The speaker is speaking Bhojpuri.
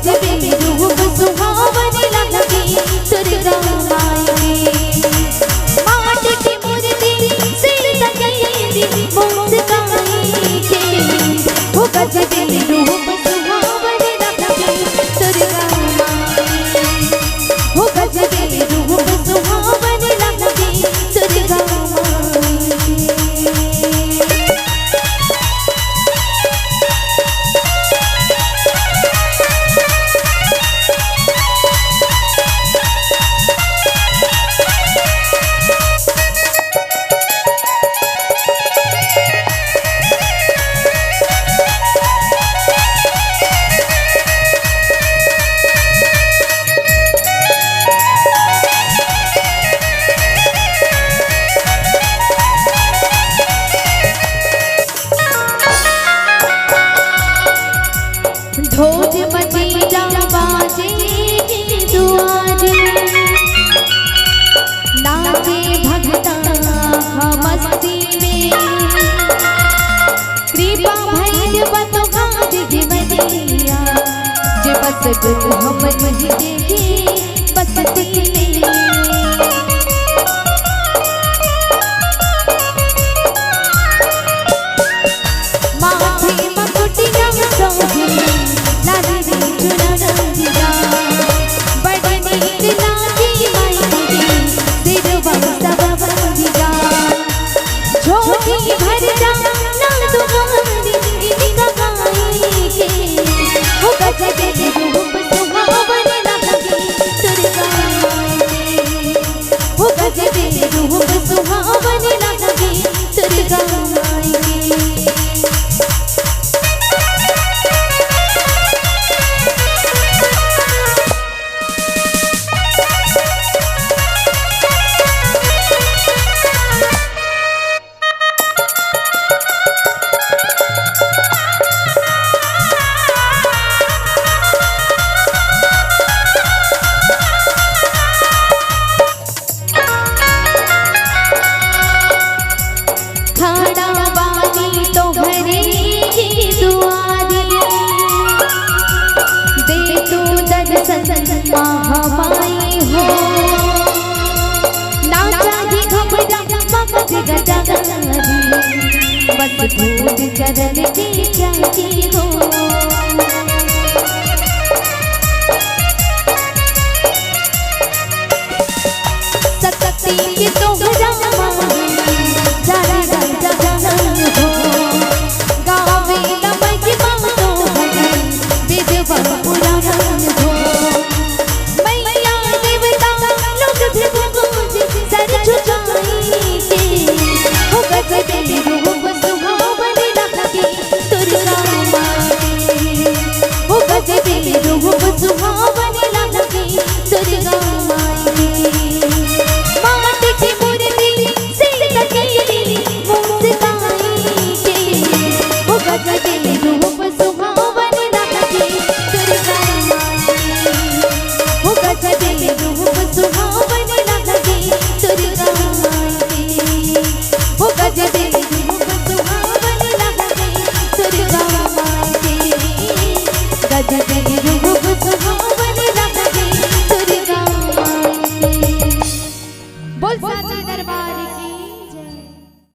गजबे रूप सुहावन लगे दुर्गा माई माट की मूर्ति से तकैदी मुस्काई के वो गजबे रूप सुहावन लगे दुर्गा माई वो गजबे रूप सुहावन लगे दुर्गा ढोल मजीरा बाजे दुआर नाचे भगता मस्ती में कृपा भैल बतुहार मैया जे बस हम देखे बसती में माथे मकुटिया सोहे महामाई हो ना चाहे घबरा मगज गजारी बस धूल चरण की जाती हो सकती के तोहरा जारी जगन हो गावे लमक तो विधवा पुराण हो गजबे रूप सुहावन लगे दुर्गा माई वो गजबे रूप सुहावन